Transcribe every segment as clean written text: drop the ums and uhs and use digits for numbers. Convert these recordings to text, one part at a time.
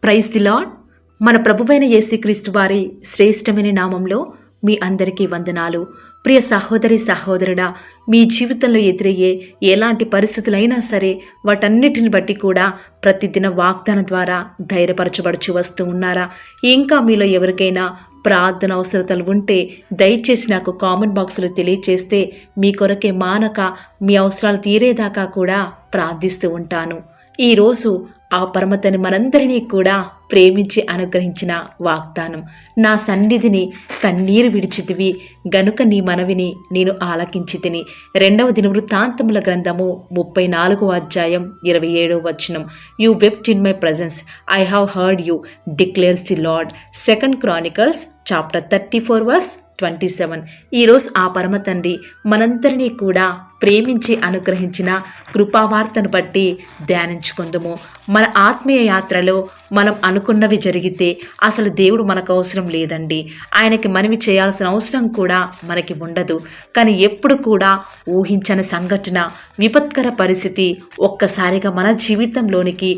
Praise the lord. మన ప్రభువైన యేసుక్రీస్తు వారి శ్రేష్టమైన నామంలో మీ అందరికీ వందనాలు. ప్రియ సహోదరి సహోదరుడా, మీ జీవితంలో ఎదురయ్యే ఎలాంటి పరిస్థితులైనా సరే వాటన్నిటిని బట్టి కూడా ప్రతిదిన వాగ్దానం ద్వారా ధైర్యపరచబడుచు వస్తూ ఉన్నారా? ఇంకా మీలో ఎవరికైనా ప్రార్థన అవసరతలు ఉంటే దయచేసి నాకు కామెంట్ బాక్స్లో తెలియచేస్తే మీ కొరకే మానక మీ అవసరాలు తీరేదాకా కూడా ప్రార్థిస్తూ ఉంటాను. ఈరోజు ఆ పరమతని మనందరినీ కూడా ప్రేమించి అనుగ్రహించిన వాగ్దానం, నా సన్నిధిని కన్నీరు విడిచితివి గనుక నీ మనవిని నేను ఆలకించితిని. 2వ దినవృత్తాంతముల గ్రంథము 34వ అధ్యాయం 27వ వచనం. You wept in my presence, I have heard you declares the lord. 2 Chronicles chapter 34 verse 27. ఈరోజు ఆ పరమ తండ్రి మనందరినీ కూడా ప్రేమించి అనుగ్రహించిన కృపావార్తను బట్టి ధ్యానించుకుందాము. మన ఆత్మీయ యాత్రలో మనం అనుకున్నవి జరిగితే అసలు దేవుడు మనకు అవసరం లేదండి. ఆయనకి మనవి చేయాల్సిన అవసరం కూడా మనకి ఉండదు. కానీ ఎప్పుడు కూడా ఊహించని సంఘటన, విపత్కర పరిస్థితి ఒక్కసారిగా మన జీవితంలోనికి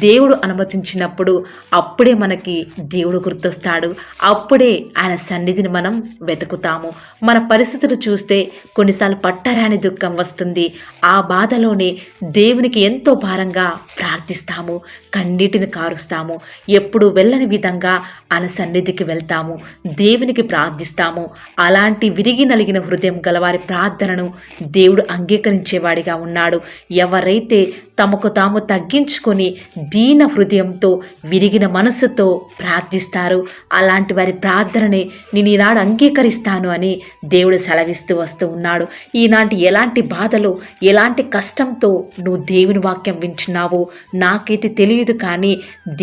దేవుడు అనుమతించినప్పుడు అప్పుడే మనకి దేవుడు గుర్తొస్తాడు. అప్పుడే ఆయన సన్నిధిని మనం వెతుకుతాము. మన పరిస్థితులు చూస్తే కొన్నిసార్లు పట్టరాని దుఃఖం వస్తుంది. ఆ బాధలోనే దేవునికి ఎంతో భారంగా ప్రార్థిస్తాము, కన్నీటిని కారుస్తాము. ఎప్పుడు వెళ్ళని విధంగా ఆయన సన్నిధికి వెళ్తాము, దేవునికి ప్రార్థిస్తాము. అలాంటి విరిగి నలిగిన హృదయం గలవారి ప్రార్థనను దేవుడు అంగీకరించేవాడిగా ఉన్నాడు. ఎవరైతే తమకు తాము తగ్గించుకొని దీన హృదయంతో విరిగిన మనసుతో ప్రార్థిస్తారు, అలాంటి వారి ప్రార్థనని నేను ఈనాడు అంగీకరిస్తాను అని దేవుడు సెలవిస్తూ వస్తూ ఉన్నాడు. ఈనాటి ఎలాంటి బాధలో, ఎలాంటి కష్టంతో నువ్వు దేవుని వాక్యం వింటున్నావో నాకైతే తెలియదు, కానీ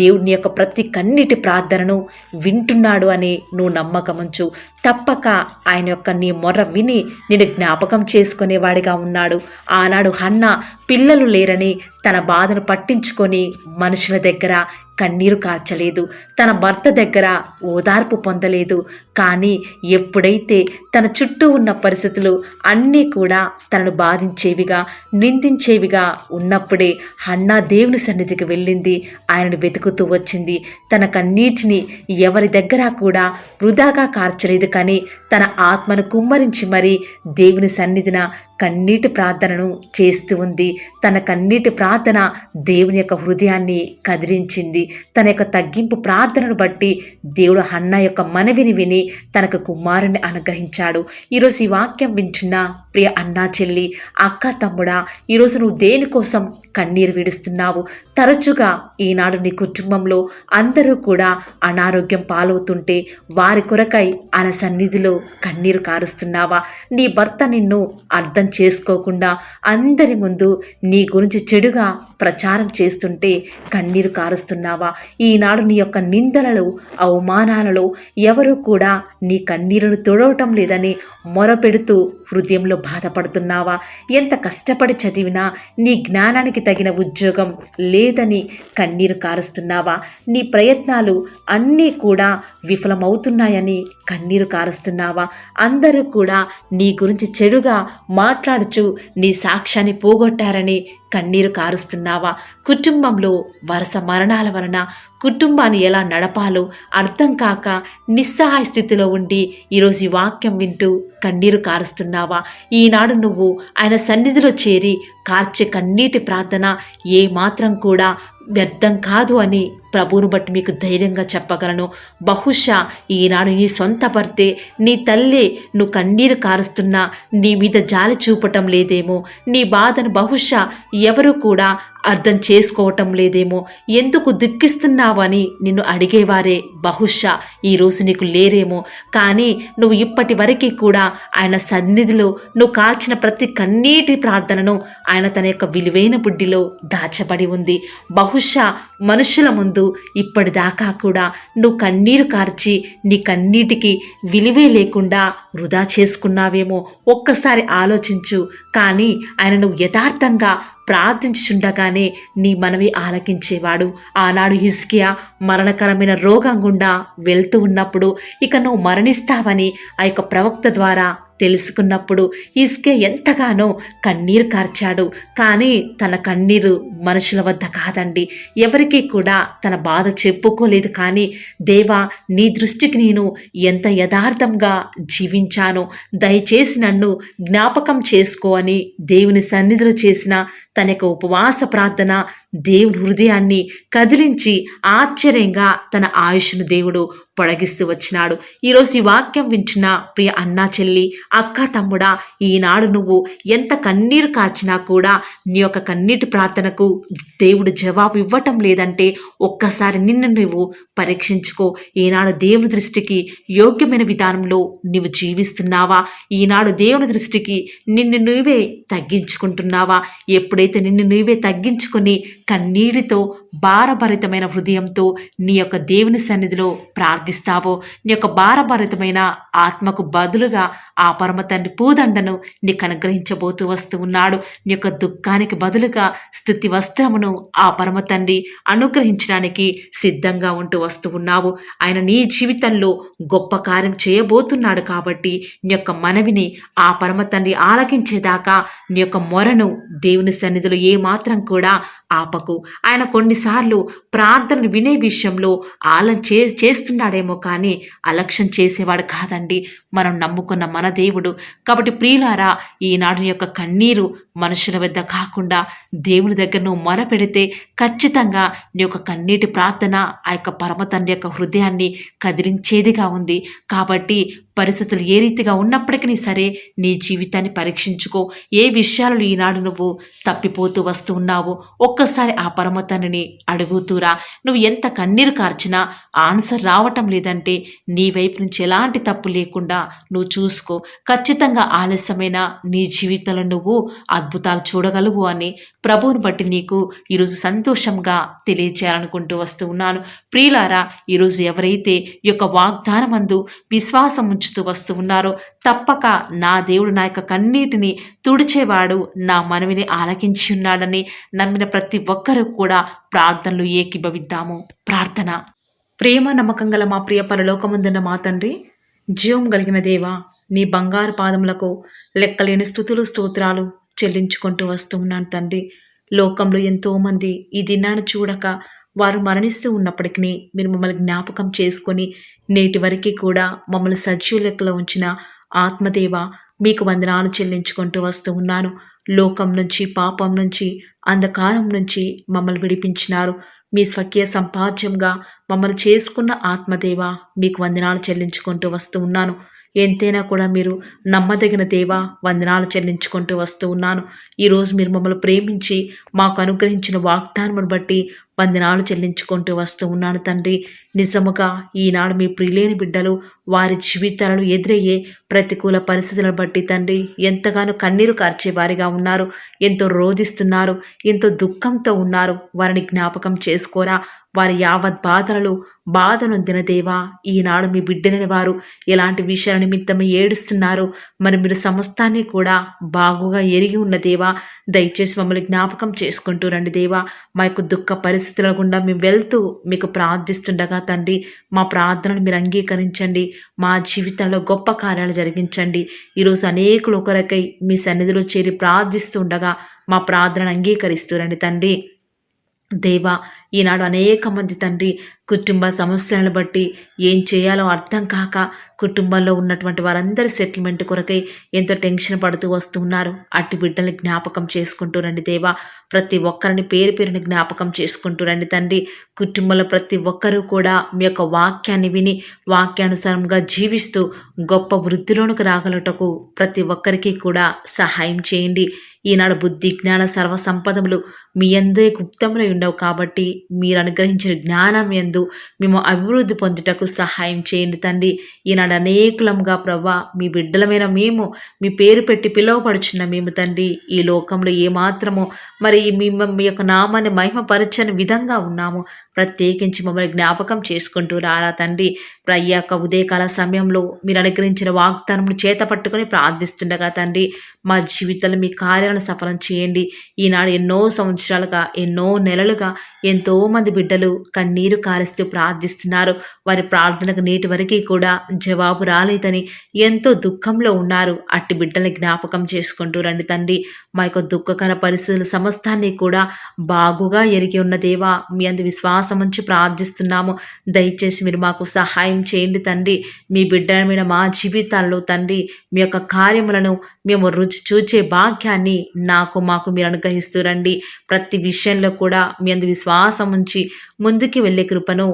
దేవుని యొక్క ప్రతి కన్నీటి ప్రార్థనను వింటున్నాడు అని నువ్వు నమ్మకముంచు. తప్పక ఆయన యొక్క నీ మొర్ర విని నేను జ్ఞాపకం చేసుకునేవాడిగా ఉన్నాడు. ఆనాడు హన్నా పిల్లలు లేరని తన బాధను పట్టించుకొని మనుషుల దగ్గర కన్నీరు కార్చలేదు, తన భర్త దగ్గర ఓదార్పు పొందలేదు. కానీ ఎప్పుడైతే తన చుట్టూ ఉన్న పరిస్థితులు అన్నీ కూడా తనను బాధించేవిగా, నిందించేవిగా ఉన్నప్పుడే హన్నా దేవుని సన్నిధికి వెళ్ళింది, ఆయనను వెతుకుతూ వచ్చింది. తన కన్నీటిని ఎవరి దగ్గర కూడా వృధాగా కార్చలేదు, కానీ తన ఆత్మను కుమ్మరించి మరీ దేవుని సన్నిధిన కన్నీటి ప్రార్థనను చేస్తూ ఉంది. తన కన్నీటి ప్రార్థన దేవుని యొక్క హృదయాన్ని కదిలించింది. తన యొక్క తగ్గింపు ప్రార్థనను బట్టి దేవుడు హన్నా యొక్క మనవిని విని తనకు కుమారుని అనుగ్రహించాడు. ఈరోజు ఈ వాక్యం వింటున్న ప్రియ అన్నా చెల్లి, అక్క తమ్ముడా, ఈరోజు నువ్వు దేనికోసం కన్నీరు విడుస్తున్నావు? తరచుగా ఈనాడు నీ కుటుంబంలో అందరూ కూడా అనారోగ్యం పాలవుతుంటే వారి కొరకై ఆయన సన్నిధిలో కన్నీరు కారుస్తున్నావా? నీ భర్త నిన్ను అర్థం చేసుకోకుండా అందరి ముందు నీ గురించి చెడుగా ప్రచారం చేస్తుంటే కన్నీరు కారుస్తున్నావా? ఈనాడు నీ యొక్క నిందలలో, అవమానాలలో ఎవరు కూడా నీ కన్నీరును తొడవటం లేదని మొరపెడుతూ హృదయంలో బాధపడుతున్నావా? ఎంత కష్టపడి చదివినా నీ జ్ఞానానికి తగిన ఉద్యోగం లేదని కన్నీరు కారుస్తున్నావా? నీ ప్రయత్నాలు అన్నీ కూడా విఫలమవుతున్నాయని కన్నీరు కారుస్తున్నావా? అందరూ కూడా నీ గురించి చెడుగా మాట్లాడుచు నీ సాక్ష్యాన్ని పోగొట్టారని కన్నీరు కారుస్తున్నావా? కుటుంబంలో వరుస మరణాల వలన కుటుంబాన్ని ఎలా నడపాలో అర్థం కాక నిస్సహాయ స్థితిలో ఉండి ఈరోజు ఈ వాక్యం వింటూ కన్నీరు కారుస్తున్నావా? ఈనాడు నువ్వు ఆయన సన్నిధిలో చేరి కార్చే కన్నీటి ప్రార్థన ఏ మాత్రం కూడా వ్యర్థం కాదు అని ప్రభువును బట్టి మీకు ధైర్యంగా చెప్పగలను. బహుశా ఈనాడు నీ సొంత భర్తే, నీ తల్లి నువ్వు కన్నీరు కారుస్తున్నా నీ మీద జాలి చూపటం లేదేమో, నీ బాధను బహుశా ఎవరు కూడా అర్థం చేసుకోవటం లేదేమో, ఎందుకు దుఃఖిస్తున్నావు అని నిన్ను అడిగేవారే బహుశా ఈరోజు నీకు లేరేమో. కానీ నువ్వు ఇప్పటి వరకు కూడా ఆయన సన్నిధిలో నువ్వు కార్చిన ప్రతి కన్నీటి ప్రార్థనను ఆయన తన యొక్క విలువైన బుడ్డిలో దాచబడి ఉంది. బహుశా మనుషుల ముందు ఇప్పటిదాకా కూడా నువ్వు కన్నీరు కార్చి నీ కన్నీటికి విలువే లేకుండా వృధా చేసుకున్నావేమో. ఒక్కసారి ఆలోచించు. కానీ ఆయన నువ్వు యథార్థంగా ప్రార్థించుండగానే నీ మనవి ఆలకించేవాడు. ఆనాడు హిజ్కియా మరణకరమైన రోగం గుండా వెళ్తూ ఉన్నప్పుడు ఇక నువ్వు మరణిస్తావని ఆ యొక్క ప్రవక్త ద్వారా తెలుసుకున్నప్పుడు హిజ్కియా ఎంతగానో కన్నీరు కార్చాడు. కానీ తన కన్నీరు మనుషుల వద్ద కాదండి, ఎవరికి కూడా తన బాధ చెప్పుకోలేదు. కానీ దేవా, నీ దృష్టికి నేను ఎంత యథార్థంగా జీవించానో దయచేసి నన్ను జ్ఞాపకం చేసుకో అని దేవుని సన్నిధిలో చేసిన తన యొక్క ఉపవాస ప్రార్థన దేవుని హృదయాన్ని కదిలించి ఆశ్చర్యంగా తన ఆయుష్ను దేవుడు పొడిగిస్తూ వచ్చినాడు. ఈరోజు ఈ వాక్యం వింటున్న ప్రియ అన్నా చెల్లి, అక్క తమ్ముడా, ఈనాడు నువ్వు ఎంత కన్నీరు కాచినా కూడా నీ యొక్క కన్నీటి ప్రార్థనకు దేవుడు జవాబు ఇవ్వటం లేదంటే ఒక్కసారి నిన్ను నువ్వు పరీక్షించుకో. ఈనాడు దేవుని దృష్టికి యోగ్యమైన విధానంలో నువ్వు జీవిస్తున్నావా? ఈనాడు దేవుని దృష్టికి నిన్ను నువ్వే తగ్గించుకుంటున్నావా? ఎప్పుడైతే నిన్ను నువ్వే తగ్గించుకొని కన్నీటితో భారభరితమైన హృదయంతో నీ యొక్క దేవుని సన్నిధిలో ప్రార్థిస్తావో, నీ యొక్క భారభరితమైన ఆత్మకు బదులుగా ఆ పరమ తండ్రి పూదండను నీకు అనుగ్రహించబోతూ వస్తూ ఉన్నాడు. నీ యొక్క దుఃఖానికి బదులుగా స్తుతి వస్త్రమును ఆ పరమ తండ్రి అనుగ్రహించడానికి సిద్ధంగా ఉంటూ వస్తూ ఉన్నావు. ఆయన నీ జీవితంలో గొప్ప కార్యం చేయబోతున్నాడు. కాబట్టి నీ యొక్క మనవిని ఆ పరమ తండ్రి ఆలకించేదాకా నీ యొక్క మొరను దేవుని సన్నిధిలో ఏమాత్రం కూడా ఆపకు. ఆయన కొన్నిసార్లు ప్రార్థనలు వినే విషయంలో చేస్తున్నాడేమో కానీ అలక్ష్యం చేసేవాడు కాదండి, మనం నమ్ముకున్న మన దేవుడు. కాబట్టి ప్రియులారా, ఈనాడు యొక్క కన్నీరు మనుషుల వద్ద కాకుండా దేవుని దగ్గర నువ్వు మొర పెడితే ఖచ్చితంగా నీ యొక్క కన్నీటి ప్రార్థన ఆ యొక్క పరమ తండ్రి యొక్క హృదయాన్ని కదిలించేదిగా ఉంది. కాబట్టి పరిస్థితులు ఏ రీతిగా ఉన్నప్పటికీ సరే నీ జీవితాన్ని పరీక్షించుకో. ఏ విషయాలు ఈనాడు నువ్వు తప్పిపోతూ వస్తూ ఉన్నావు ఒక్కసారి ఆ పరమ తండ్రిని అడుగుతూరా. నువ్వు ఎంత కన్నీరు కార్చినా ఆన్సర్ రావటం లేదంటే నీ వైపు నుంచి ఎలాంటి తప్పు లేకుండా నువ్వు చూసుకో. ఖచ్చితంగా ఆలస్యమైన నీ జీవితంలో నువ్వు అద్భుతాలు చూడగలవు అని ప్రభువుని బట్టి నీకు ఈరోజు సంతోషంగా తెలియచేయాలనుకుంటూ వస్తూ ఉన్నాను. ప్రియులారా, ఈరోజు ఎవరైతే ఈ యొక్క వాగ్దానమందు విశ్వాసం ఉంచుతూ వస్తూ ఉన్నారో తప్పక నా దేవుడు నా యొక్క కన్నీటిని తుడిచేవాడు, నా మనవిని ఆలకించి ఉన్నాడని నమ్మిన ప్రతి ఒక్కరూ కూడా ప్రార్థనలు ఏకీభవిద్దాము. ప్రార్థన. ప్రేమ నమ్మకం గల మా ప్రియ పరలోకమందున్న మా తండ్రి, జీవం కలిగిన దేవా, నీ బంగారు పాదములకు లెక్కలేని స్తుతులు స్తోత్రాలు చెల్లించుకుంటూ వస్తూ ఉన్నాను తండ్రి. లోకంలో ఎంతోమంది ఈ దినాన్ని చూడక వారు మరణిస్తూ ఉన్నప్పటికీ మీరు మమ్మల్ని జ్ఞాపకం చేసుకొని నేటి వరకు కూడా మమ్మల్ని సజీవ లెక్కలో ఉంచిన ఆత్మదేవ మీకు వందనాలు చెల్లించుకుంటూ వస్తూ ఉన్నాను. లోకం నుంచి, పాపం నుంచి, అంధకారం నుంచి మమ్మల్ని విడిపించినారు. మీ స్వకీయ సంపాద్యంగా మమ్మల్ని చేసుకున్న ఆత్మదేవ మీకు వందనాలు చెల్లించుకుంటూ వస్తూ ఉన్నాను. ఎంతైనా కూడా మీరు నమ్మదగిన దేవా, వందనాలు చెల్లించుకుంటూ వస్తూ ఉన్నాను. ఈరోజు మీరు మమ్మల్ని ప్రేమించి మాకు అనుగ్రహించిన వాగ్దానమును బట్టి వందనాలు చెల్లించుకుంటూ వస్తూ ఉన్నాను తండ్రి. నిజముగా ఈనాడు మీ ప్రియులేని బిడ్డలు వారి జీవితాలను ఎదురయ్యే ప్రతికూల పరిస్థితులను బట్టి తండ్రి ఎంతగానో కన్నీరు కార్చే వారిగా ఉన్నారు, ఎంతో రోధిస్తున్నారు, ఎంతో దుఃఖంతో ఉన్నారు. వారిని జ్ఞాపకం చేసుకోరా. వారి యావత్ బాధనొందిన దేవా, ఈనాడు మీ బిడ్డలని వారు ఎలాంటి విషయాల నిమిత్తం ఏడుస్తున్నారు, మరి మీరు సమస్తాన్ని కూడా బాగుగా ఎరిగి ఉన్న దేవా, దయచేసి మమ్మల్ని జ్ఞాపకం చేసుకుంటూ రండి దేవా. మా యొక్క దుఃఖ పరిస్థితుల గుండా మేము వెళ్తూ మీకు ప్రార్థిస్తుండగా తండ్రి, మా ప్రార్థనను మీరు అంగీకరించండి. మా జీవితాల్లో గొప్ప కార్యాలు జరిగించండి. ఈరోజు అనేకులు ఒకరికై మీ సన్నిధిలో చేరి ప్రార్థిస్తూ ఉండగా మా ప్రార్థనను అంగీకరిస్తూ రండి తండ్రి. దేవా, ఈనాడు అనేక మంది తండ్రి కుటుంబ సమస్యలను బట్టి ఏం చేయాలో అర్థం కాక కుటుంబంలో ఉన్నటువంటి వారందరి సెటిల్మెంట్ కొరకై ఎంతో టెన్షన్ పడుతూ వస్తున్నారు. అట్టి బిడ్డల్ని జ్ఞాపకం చేసుకుంటూ రండి దేవా. ప్రతి ఒక్కరిని పేరు పేరుని జ్ఞాపకం చేసుకుంటూ రండి తండ్రి. కుటుంబంలో ప్రతి ఒక్కరూ కూడా మీ యొక్క వాక్యాన్ని విని వాక్యానుసారంగా జీవిస్తూ గొప్ప వృద్ధిలోనికి రాగలటకు ప్రతి ఒక్కరికి కూడా సహాయం చేయండి. ఈనాడు బుద్ధి జ్ఞాన సర్వ సంపదములు మీ యందే గుప్తములై ఉండవు కాబట్టి మీరు అనుగ్రహించిన జ్ఞానం యందు మేము అభివృద్ధి పొందుటకు సహాయం చేయండి తండ్రి. ఈనాడు అనేకులంగా ప్రభా మీ బిడ్డలమైన మేము మీ పేరు పెట్టి పిలువపడుచున్న మేము తండ్రి ఈ లోకంలో ఏమాత్రము మరి మీ యొక్క నామాన్ని మహిమపరచని విధంగా ఉన్నాము. ప్రత్యేకించి మమ్మల్ని జ్ఞాపకం చేసుకుంటూ రారా తండ్రి. ప్రయ్యాక ఉదయకాల సమయంలో మీరు అనుగ్రహించిన వాగ్దానమును చేత పట్టుకొని ప్రార్థిస్తుండగా తండ్రి మా జీవితంలో మీ కార్యాలను సఫలం చేయండి. ఈనాడు ఎన్నో సంవత్సరాలుగా, ఎన్నో నెలలుగా ఎంతో ఎంతో మంది బిడ్డలు కన్నీరు కారుస్తూ ప్రార్థిస్తున్నారు. వారి ప్రార్థనకు నేటి వరకు కూడా జవాబు రాలేదని ఎంతో దుఃఖంలో ఉన్నారు. అట్టి బిడ్డల్ని జ్ఞాపకం చేసుకుంటూ రండి తండ్రి. మా యొక్క దుఃఖకర పరిస్థితుల సమస్తాన్ని కూడా బాగుగా ఎరిగి ఉన్న దేవా, మీ అందు విశ్వాసం ఉంచి ప్రార్థిస్తున్నాము. దయచేసి మీరు మాకు సహాయం చేయండి తండ్రి. మీ బిడ్డల మీద మా జీవితాల్లో తండ్రి మీ యొక్క కార్యములను మేము రుచి చూచే భాగ్యాన్ని మాకు మీరు అనుగ్రహిస్తూ రండి. ప్రతి విషయంలో కూడా మీ అందు విశ్వాసం ఉంచి ముందుకి వెళ్ళే కృపను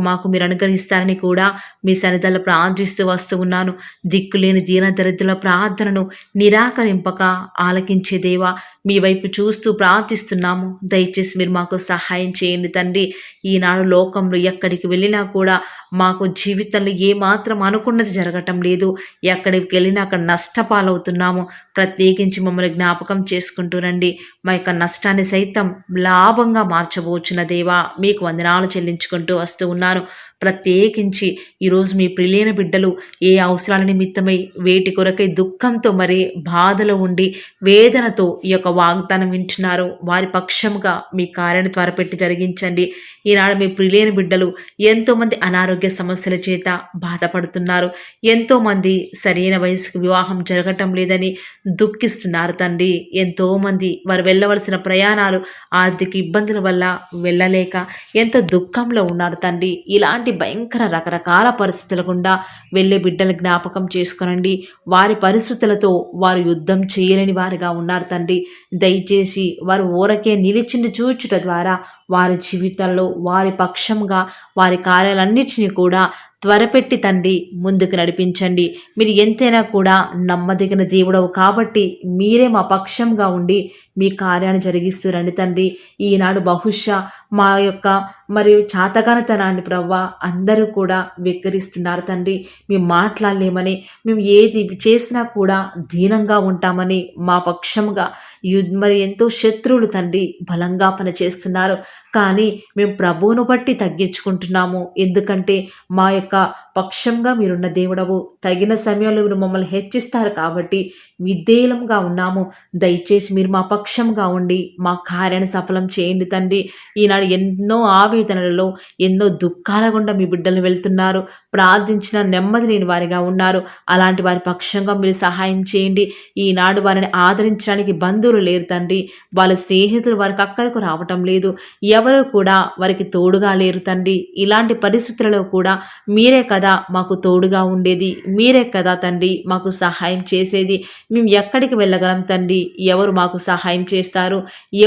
మాకు మీరు అనుగ్రహిస్తారని కూడా మీ సన్నిధిలో ప్రార్థిస్తూ వస్తూ ఉన్నాను. దిక్కులేని దీన దరిద్రుల ప్రార్థనను నిరాకరింపక ఆలకించే దేవా, మీ వైపు చూస్తూ ప్రార్థిస్తున్నాము. దయచేసి మీరు మాకు సహాయం చేయండి తండ్రి. ఈనాడు లోకంలో ఎక్కడికి వెళ్ళినా కూడా మాకు జీవితంలో ఏమాత్రం అనుకున్నది జరగటం లేదు. ఎక్కడికి వెళ్ళినా అక్కడ నష్టపాలవుతున్నాము. ప్రత్యేకించి మమ్మల్ని జ్ఞాపకం చేసుకుంటూ రండి. మా యొక్క నష్టాన్ని సైతం లాభంగా మార్చబోచున్న దేవా, మీకు వందనాలు చెల్లించుకుంటూ వస్తూ ఉన్నాను. ప్రత్యేకించి ఈరోజు మీ ప్రియులైన బిడ్డలు ఏ అవసరాల నిమిత్తమై వేటి కొరకై దుఃఖంతో మరి బాధలో ఉండి వేదనతో ఈ యొక్క వాగ్దానం వింటున్నారో వారి పక్షముగా మీ కార్యాన్ని త్వరపెట్టి జరిగించండి. ఈనాడు మీ ప్రియులైన బిడ్డలు ఎంతోమంది అనారోగ్య సమస్యల చేత బాధపడుతున్నారు. ఎంతోమంది సరైన వయసుకు వివాహం జరగటం లేదని దుఃఖిస్తున్నారు తండ్రి. ఎంతోమంది వారు వెళ్ళవలసిన ప్రయాణాలు ఆర్థిక ఇబ్బందుల వల్ల వెళ్ళలేక ఎంతో దుఃఖంలో ఉన్నారు తండ్రి. ఇలాంటి భయంకర రకరకాల పరిస్థితుల గుండా వెళ్ళే బిడ్డలు జ్ఞాపకం చేసుకునండి. వారి పరిస్థితులతో వారు యుద్ధం చేయలేని వారిగా ఉన్నారు తండ్రి. దయచేసి వారు ఊరకే నిలిచిండి చూచుట ద్వారా వారి జీవితాల్లో వారి పక్షంగా వారి కార్యాలన్నిటినీ కూడా త్వరపెట్టి తండ్రి ముందుకు నడిపించండి. మీరు ఎంతైనా కూడా నమ్మదగిన దేవుడవు కాబట్టి మీరే మా పక్షంగా ఉండి మీ కార్యాన్ని జరిగిస్తూ రండి తండ్రి. ఈనాడు బహుశా మా యొక్క మరియు చాతగానతనాన్ని ప్రవ్వా అందరూ కూడా వెక్కిరిస్తున్నారు తండ్రి. మేము మాట్లాడలేమని, మేము ఏది చేసినా కూడా దీనంగా ఉంటామని మా పక్షంగా మరి ఎంతో శత్రువులు తండ్రి బలంగా పనిచేస్తున్నారు. కానీ మేము ప్రభువును బట్టి తగ్గించుకుంటున్నాము. ఎందుకంటే మా యొక్క పక్షంగా మీరున్న దేవుడవు. తగిన సమయంలో మీరు మమ్మల్ని హెచ్చిస్తారు కాబట్టి విధేయులంగా ఉన్నాము. దయచేసి మీరు మా పక్షంగా ఉండి మా కార్యాన్ని సఫలం చేయండి తండ్రి. ఈనాడు ఎన్నో ఆవేదనలలో ఎన్నో దుఃఖాల గుండా మీ బిడ్డలు వెళ్తున్నారు. ప్రార్థించిన నెమ్మది లేని వారిగా ఉన్నారు. అలాంటి వారి పక్షంగా మీరు సహాయం చేయండి. ఈనాడు వారిని ఆదరించడానికి బంధువులు లేరు తండ్రి. వాళ్ళ స్నేహితులు వారికి అక్కరకు రావటం లేదు. ఎవరు కూడా వారికి తోడుగా లేరు తండ్రి. ఇలాంటి పరిస్థితులలో కూడా మీరే కదా మాకు తోడుగా ఉండేది. మీరే కదా తండ్రి మాకు సహాయం చేసేది. మేము ఎక్కడికి వెళ్ళగలం తండ్రి? ఎవరు మాకు సహాయం చేస్తారు?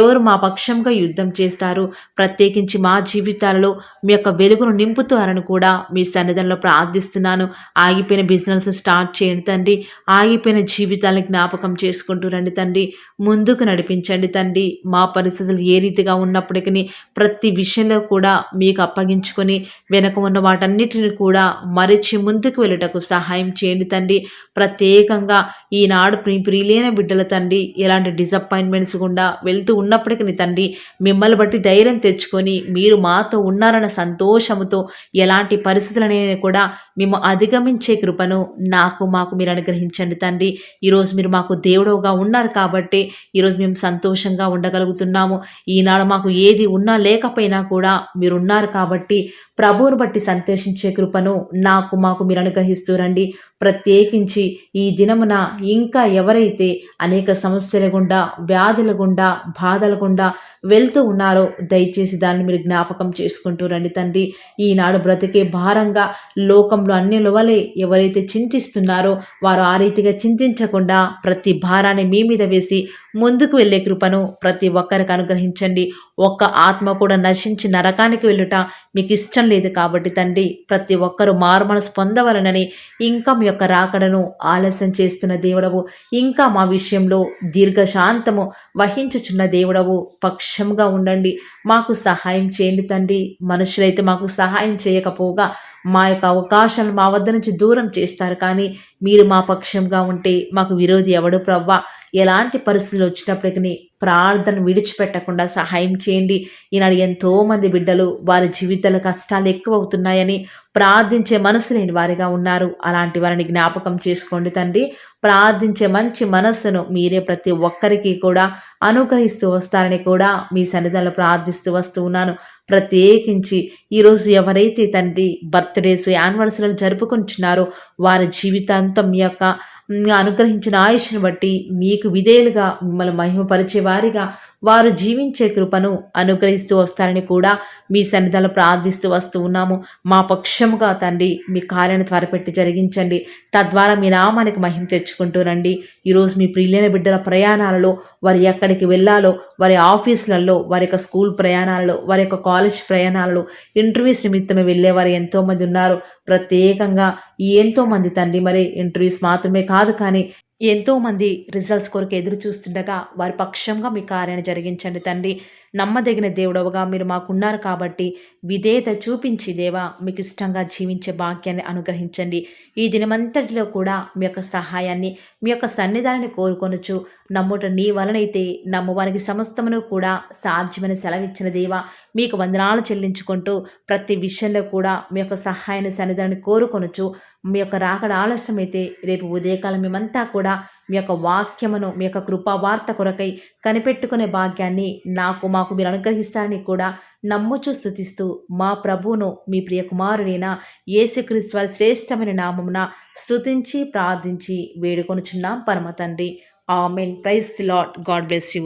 ఎవరు మా పక్షంగా యుద్ధం చేస్తారు? ప్రత్యేకించి మా జీవితాలలో మీ యొక్క వెలుగును నింపుతారని కూడా మీ సన్నిధానంలో ప్రార్థిస్తున్నాను. ఆగిపోయిన బిజినెస్ స్టార్ట్ చేయండి తండ్రి. ఆగిపోయిన జీవితాలను జ్ఞాపకం చేసుకుంటూ రండి తండ్రి. ముందుకు నడిపించండి తండ్రి. మా పరిస్థితులు ఏ రీతిగా ఉన్నప్పటికీ ప్రతి విషయంలో కూడా మీకు అప్పగించుకొని వెనక ఉన్న వాటన్నిటిని కూడా మరిచి ముందుకు వెళ్ళటకు సహాయం చేయండి తండ్రి. ప్రత్యేకంగా ఈనాడు ప్రియులైన బిడ్డల తండ్రి ఎలాంటి డిసప్పాయింట్మెంట్స్ గుండా వెళ్తూ ఉన్నప్పటికీ తండ్రి మిమ్మల్ని బట్టి ధైర్యం తెచ్చుకొని మీరు మాతో ఉన్నారన్న సంతోషముతో ఎలాంటి పరిస్థితులనే కూడా మేము అధిగమించే కృపను మాకు మీరు అనుగ్రహించండి తండ్రి. ఈరోజు మీరు మాకు దేవుడుగా ఉన్నారు కాబట్టి ఈరోజు మేము సంతోషంగా ఉండగలుగుతున్నాము. ఈనాడు మాకు ఏది ఉన్నా లేకపోయినా కూడా మీరున్నారు కాబట్టి ప్రభువును బట్టి సంతోషించే కృపను మాకు మీరు అనుగ్రహిస్తూ రండి. ప్రత్యేకించి ఈ దినమున ఇంకా ఎవరైతే అనేక సమస్యల గుండా వ్యాధుల గుండా బాధల గుండా వెళ్తూ ఉన్నారో దయచేసి దాన్ని మీరు జ్ఞాపకం చేసుకుంటూ రండి తండ్రి. ఈనాడు బ్రతికే భారంగా లోకంలో అన్ని వలె ఎవరైతే చింతిస్తున్నారో వారు ఆ రీతిగా చింతించకుండా ప్రతి భారాన్ని మీ మీద వేసి ముందుకు వెళ్ళే కృపను ప్రతి ఒక్కరికి అనుగ్రహించండి. ఒక్క ఆత్మ కూడా నశించి నరకానికి వెళ్ళుట మీకు ఇష్టం లేదు కాబట్టి తండ్రి ప్రతి ఒక్కరూ మారుమనసు పొందవలనని ఇంకా మీ యొక్క రాకడను ఆలస్యం చేస్తున్న దేవుడవు, ఇంకా మా విషయంలో దీర్ఘశాంతము వహించుచున్న దేవుడవు పక్షంగా ఉండండి. మాకు సహాయం చేయండి తండ్రి. మనుషులైతే మాకు సహాయం చేయకపోగా మా యొక్క అవకాశాలు మా వద్ద నుంచి దూరం చేస్తారు. కానీ మీరు మా పక్షంగా ఉంటే మాకు విరోధి ఎవడు ప్రవ్వా? ఎలాంటి పరిస్థితులు వచ్చినప్పటికీ ప్రార్థన విడిచిపెట్టకుండా సహాయం చేయండి. ఈనాడు ఎంతోమంది బిడ్డలు వారి జీవితాల కష్టాలు ఎక్కువ అవుతున్నాయని ప్రార్థించే మనసు లేని వారిగా ఉన్నారు. అలాంటి వారిని జ్ఞాపకం చేసుకోండి తండ్రి. ప్రార్థించే మంచి మనస్సును మీరే ప్రతి ఒక్కరికి కూడా అనుగ్రహిస్తూ వస్తారని కూడా మీ సన్నిధానంలో ప్రార్థిస్తూ వస్తూ ఉన్నాను. ప్రత్యేకించి ఈరోజు ఎవరైతే తండ్రి బర్త్డేస్ యానివర్సరీలు జరుపుకుంటున్నారో వారి జీవితాంతం మీ యొక్క అనుగ్రహించిన ఆయుష్ను బట్టి మీకు విధేయులుగా మిమ్మల్ని మహిమపరిచే వారిగా వారు జీవించే కృపను అనుగ్రహిస్తూ వస్తారని కూడా మీ సన్నిధానంలో ప్రార్థిస్తూ వస్తూ ఉన్నాము. మా పక్షముగా తండ్రి మీ కార్యాన్ని త్వరపెట్టి జరిగించండి. తద్వారా మీ నామానికి మహిమ తెచ్చుకుంటూనండి. ఈరోజు మీ ప్రియులైన బిడ్డల ప్రయాణాలలో వారు ఎక్కడికి వెళ్ళాలో, వారి ఆఫీసులలో, వారి యొక్క స్కూల్ ప్రయాణాలలో, వారి యొక్క కాలేజ్ ప్రయాణాలలో, ఇంటర్వ్యూస్ నిమిత్తమే వెళ్ళేవారు ఎంతోమంది ఉన్నారు. ప్రత్యేకంగా ఎంతోమంది తండ్రి మరి ఇంటర్వ్యూస్ మాత్రమే కాదు కానీ ఎంతోమంది రిజల్ట్స్ కొరకు ఎదురు చూస్తుండగా వారి పక్షంగా మీ కార్యాన్ని జరిగించండి తండ్రి. నమ్మదగిన దేవుడవుగా మీరు మాకున్నారు కాబట్టి విధేయత చూపించి దేవా మీకు ఇష్టంగా జీవించే భాగ్యాన్ని అనుగ్రహించండి. ఈ దినమంతటిలో కూడా మీ యొక్క సహాయాన్ని, మీ యొక్క సన్నిధానాన్ని కోరుకొనుచు నమ్ముట నీ వలనైతే నమ్మువానికి సమస్తమును కూడా సాధ్యమని సెలవిచ్చిన దేవా మీకు వందనాలు చెల్లించుకుంటూ ప్రతి విషయంలో కూడా మీ యొక్క సహాయాన్ని సన్నిధానాన్ని కోరుకొనుచు మీ యొక్క రాకడ ఆలస్యమైతే రేపు ఉదయకాలం మేమంతా కూడా మీ యొక్క వాక్యమును, మీ యొక్క కృపావార్త కొరకై కనిపెట్టుకునే భాగ్యాన్ని మాకు మీరు అనుగ్రహిస్తారని కూడా నమ్ముచూ స్తుతిస్తూ మా ప్రభువును మీ ప్రియ కుమారుడైన యేసుక్రీస్తు వారి శ్రేష్టమైన నామమున స్తుతించి ప్రార్థించి వేడుకొనుచున్నాం పరమ తండ్రి. Amen. Praise the Lord. God bless you.